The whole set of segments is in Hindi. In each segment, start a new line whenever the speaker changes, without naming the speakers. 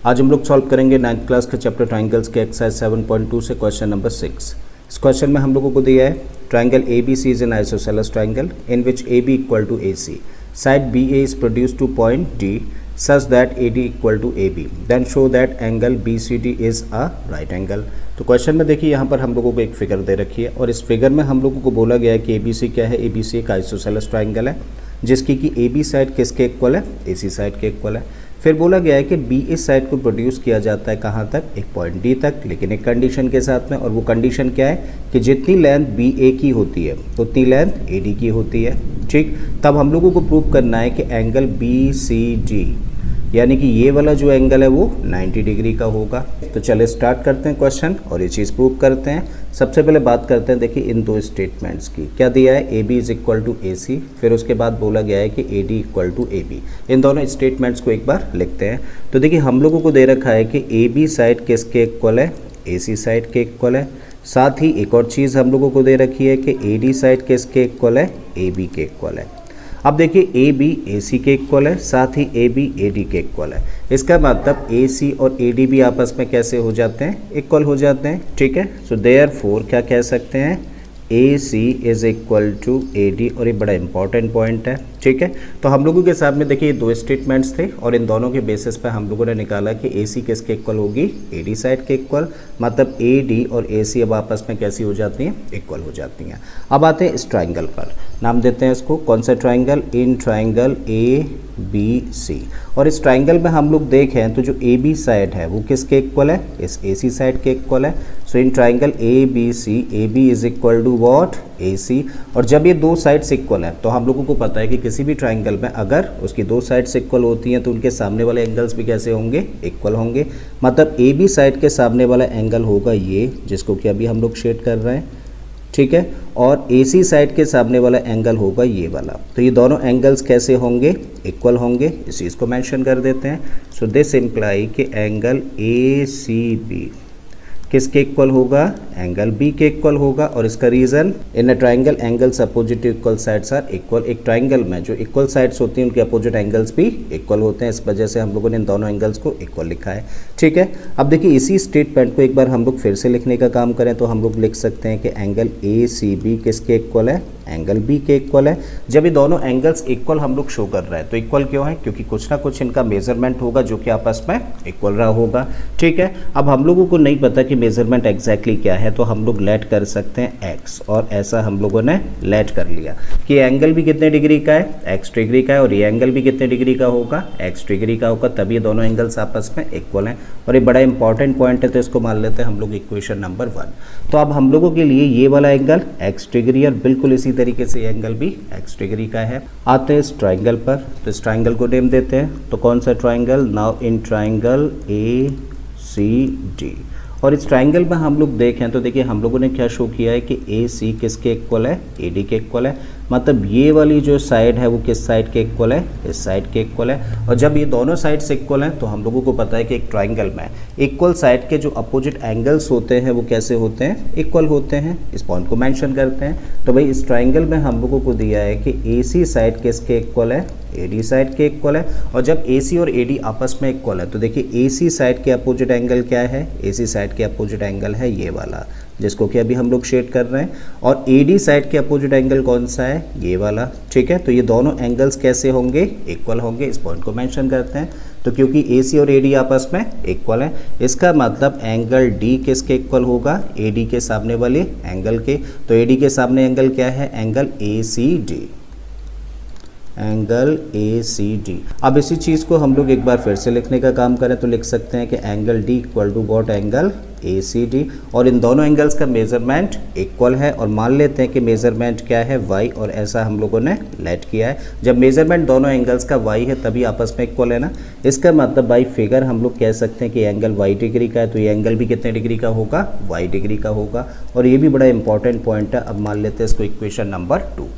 आज हम लोग सॉल्व करेंगे 9th क्लास के चैप्टर ट्राइंगल्स के एक्सरसाइज 7.2 से क्वेश्चन नंबर 6। इस क्वेश्चन में हम लोगों को दिया है triangle A B C is an isosceles triangle in which A B equal to A C, side B A is produce to point D such that AD equal to AB, then show that angle BCD is a right angle। तो क्वेश्चन में देखिए यहाँ पर हम लोगों को एक फिगर दे रखी है और इस फिगर में हम लोगों को बोला गया है कि ABC क्या है। ABC एक आइसोसेलेस ट्राइंगल है जिसकी कि AB साइड किसके इक्वल है, AC साइड के इक्वल है। फिर बोला गया है कि B इस साइड को प्रोड्यूस किया जाता है कहाँ तक, एक पॉइंट D तक, लेकिन एक कंडीशन के साथ में, और वो कंडीशन क्या है कि जितनी लेंथ BA की होती है उतनी लेंथ AD की होती है। ठीक, तब हम लोगों को प्रूव करना है कि एंगल BCD यानी कि ये वाला जो एंगल है वो 90 डिग्री का होगा। तो चले स्टार्ट करते हैं क्वेश्चन और ये चीज़ प्रूव करते हैं। सबसे पहले बात करते हैं, देखिए इन दो स्टेटमेंट्स की। क्या दिया है, AB is equal to AC, फिर उसके बाद बोला गया है कि AD इक्वल टू AB। इन दोनों स्टेटमेंट्स को एक बार लिखते हैं। तो देखिए हम लोगों को दे रखा है कि AB साइड किसके इक्वल है, AC साइड के इक्वल है। साथ ही एक और चीज़ हम लोगों को दे रखी है कि AD साइड किसके इक्वल है, AB के इक्वल है। अब देखिए AB AC के इक्वल है, साथ ही AB AD के इक्वल है। इसका मतलब AC और AD भी आपस में कैसे हो जाते हैं, इक्वल हो जाते हैं। ठीक है, सो देयरफॉर क्या कह सकते हैं, AC is equal to AD, और ये बड़ा इंपॉर्टेंट पॉइंट है। ठीक है, तो हम लोगों के सामने देखिए दो स्टेटमेंट्स थे और इन दोनों के बेसिस पे हम लोगों ने निकाला कि AC किसके इक्वल होगी, AD साइड के इक्वल। मतलब AD और AC अब आपस में कैसी हो जाती हैं, इक्वल हो जाती हैं। अब आते हैं इस ट्राइंगल पर, नाम देते हैं इसको कौन सा ट्राइंगल, इन ट्राइंगल ABC। और इस ट्राइंगल में हम लोग देखें तो जो AB साइड है वो किसके इक्वल है, इस AC साइड के इक्वल है। So in triangle ABC AB is equal to what, AC। और जब ये दो साइड्स इक्वल हैं तो हम लोगों को पता है कि किसी भी ट्राइंगल में अगर उसकी दो साइड्स इक्वल होती हैं तो उनके सामने वाले एंगल्स भी कैसे होंगे, इक्वल होंगे। मतलब AB साइड के सामने वाला एंगल होगा ये, जिसको कि अभी हम लोग शेड कर रहे हैं। ठीक है, और AC साइड के सामने वाला एंगल होगा ये वाला। तो ये दोनों एंगल्स कैसे होंगे, इक्वल होंगे। इस चीज़ को मेंशन कर देते हैं। सो दिस इम्प्लाई कि एंगल ACB किसके इक्वल होगा, एंगल B के इक्वल होगा। और इसका reason, in a triangle angles opposite equal sides are equal. एक ट्राइंगल में जो इक्वल साइड्स होती हैं उनके अपोजिट एंगल्स भी इक्वल होते हैं, इस वजह से हम लोगों ने इन दोनों एंगल्स को इक्वल लिखा है। ठीक है, अब देखिए इसी स्टेटमेंट को एक बार हम लोग फिर से लिखने का काम करें तो हम लोग लिख सकते हैं कि एंगल ACB किसके इक्वल है, एंगल B के इक्वल है। जब ये दोनों एंगल्स इक्वल हम लोग शो कर रहे हैं तो इक्वल क्यों है, क्योंकि कुछ ना कुछ इनका मेजरमेंट होगा जो कि आपस में इक्वल रहा होगा। ठीक है, अब हम लोगों को नहीं पता कि मेजरमेंट एग्जैक्टली क्या है, तो हम लोग लेट कर सकते हैं x, और ऐसा हम लोगों ने लेट कर लिया कि एंगल भी कितने डिग्री का है, x डिग्री का है, और ये एंगल भी कितने डिग्री का होगा, x डिग्री का होगा। तब ये दोनों एंगल्स आपस में इक्वल हैं और ये बड़ा इंपॉर्टेंट पॉइंट है, तो इसको मान लेते हैं हम लोग इक्वेशन नंबर 1। तो अब हम लोगों के लिए ये वाला एंगल x डिग्री और बिल्कुल इसी तरीके से एंगल भी x डिग्री का है। आते हैं इस ट्राइंगल पर, तो इस ट्राइंगल को नेम देते हैं। तो कौन सा triangle, now in triangle ACD। और इस ट्राइंगल में हम लोग देखें तो देखिए हम लोगों ने क्या शो किया है कि AC किसके इक्वल है, AD के इक्वल है। मतलब ये वाली जो साइड है वो किस साइड के इक्वल है, इस साइड के इक्वल है। और जब ये दोनों साइड्स इक्वल हैं तो हम लोगों को पता है कि एक ट्राइंगल में इक्वल साइड के जो अपोजिट एंगल्स होते हैं वो कैसे होते हैं, इक्वल होते हैं। इस पॉइंट को मेंशन करते हैं। तो भाई इस ट्राइंगल में हम लोगों को दिया है कि AC साइड किसके इक्वल है, AD साइड के इक्वल है। और जब AC और AD आपस में इक्वल है तो देखिए AC साइड के अपोजिट एंगल क्या है, AC साइड के अपोजिट एंगल है ये वाला, जिसको कि अभी हम लोग शेड कर रहे हैं। और AD साइड के अपोजिट एंगल कौन सा है, ये वाला। ठीक है, तो ये दोनों एंगल्स कैसे होंगे, इक्वल होंगे। इस पॉइंट को मेंशन करते हैं। तो क्योंकि AC और AD आपस में इक्वल है, इसका मतलब एंगल D किसके इक्वल होगा, AD के सामने वाले एंगल के। तो AD के सामने एंगल क्या है, एंगल ACD, एंगल ACD। अब इसी चीज़ को हम लोग एक बार फिर से लिखने का काम करें तो लिख सकते हैं कि angle D equal to what, angle ACD। और इन दोनों एंगल्स का मेजरमेंट इक्वल है और मान लेते हैं कि मेजरमेंट क्या है, y, और ऐसा हम लोगों ने लेट किया है। जब मेजरमेंट दोनों एंगल्स का y है तभी आपस में इक्वल है ना। इसका मतलब बाई फिगर हम लोग कह सकते हैं कि एंगल y डिग्री का है, तो ये एंगल भी कितने डिग्री का होगा, y डिग्री का होगा। और ये भी बड़ा इंपॉर्टेंट पॉइंट है। अब मान लेते हैं इसको इक्वेशन नंबर 2।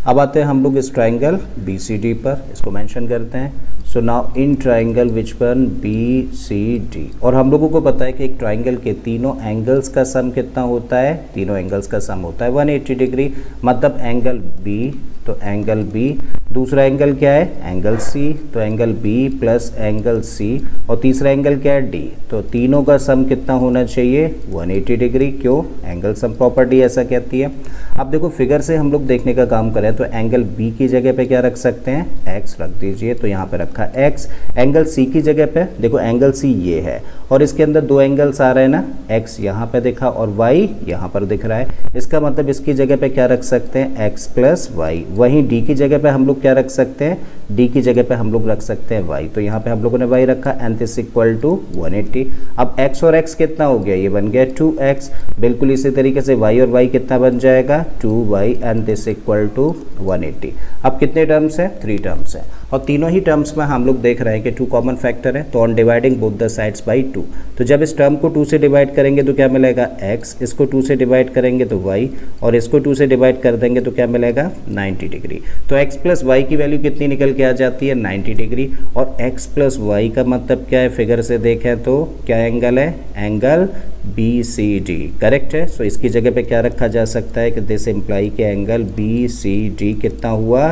अब आते हैं हम लोग इस ट्राइंगल BCD पर, इसको मेंशन करते हैं। So now in triangle which one BCD। और हम लोगों को पता है कि एक ट्राइंगल के तीनों एंगल्स का सम कितना होता है, तीनों एंगल्स का सम होता है 180 डिग्री। मतलब एंगल B तो एंगल बी, दूसरा एंगल क्या है एंगल सी, तो angle B plus angle C, और तीसरा एंगल क्या है डी, तो तीनों का सम कितना होना चाहिए 180 डिग्री। क्यों, एंगल सम प्रॉपर्टी ऐसा कहती है। अब देखो फिगर से हम लोग देखने का काम करें तो एंगल बी की जगह पे क्या रख सकते हैं एक्स रख दीजिए, तो यहाँ पे रखा एक्स। एंगल सी की जगह पे देखो एंगल सी ये है और इसके अंदर दो एंगल्स आ रहे हैं ना, एक्स यहाँ पे दिखा और वाई यहाँ पर दिख रहा है, इसका मतलब इसकी जगह पे क्या रख सकते हैं एक्स प्लस वाई। वहीं डी की जगह पे हम लोग क्या रख सकते हैं, डी की जगह पे हम लोग रख सकते हैं वाई, तो यहाँ पे हम लोगों ने वाई रखा एंड दिस इक्वल टू 180। अब एक्स और एक्स कितना हो गया, ये बन गया 2x। बिल्कुल इसी तरीके से y और y कितना बन जाएगा 2y and this equal to 180। अब कितने टर्म्स है 3 टर्म्स है और तीनों ही टर्म्स में हम लोग देख रहे हैं कि 2 कॉमन फैक्टर है, तो on dividing both the sides by 2, तो जब इस टर्म को 2 से डिवाइड करेंगे तो क्या मिलेगा x, इसको 2 से डिवाइड करेंगे तो y और इसको 2 से डिवाइड कर देंगे तो क्या मिलेगा 90 डिग्री। तो x प्लस वाई की वैल्यू कितनी निकल के आ जाती है 90 डिग्री, और x प्लस वाई का मतलब क्या है, फिगर से देखें तो क्या एंगल है, एंगल BCD करेक्ट है। सो इसकी जगह पे क्या रखा जा सकता है कि दिस इम्प्लाई के एंगल BCD कितना हुआ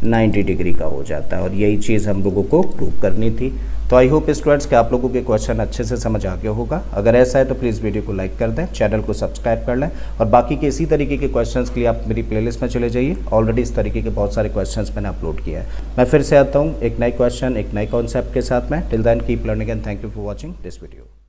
90 डिग्री का हो जाता है, और यही चीज़ हम लोगों को प्रूव करनी थी। तो आई होप स्टूडेंट्स कि आप लोगों के क्वेश्चन अच्छे से समझ आ गया होगा। अगर ऐसा है तो प्लीज़ वीडियो को लाइक कर दें, चैनल को सब्सक्राइब कर लें, और बाकी के इसी तरीके के क्वेश्चंस के लिए आप मेरी प्लेलिस्ट में चले जाइए। ऑलरेडी इस तरीके के बहुत सारे क्वेश्चंस मैंने अपलोड किया है। मैं फिर से आता हूँ एक नए क्वेश्चन एक नए कॉन्सेप्ट के साथ में। Till then keep learning and thank you for watching this video.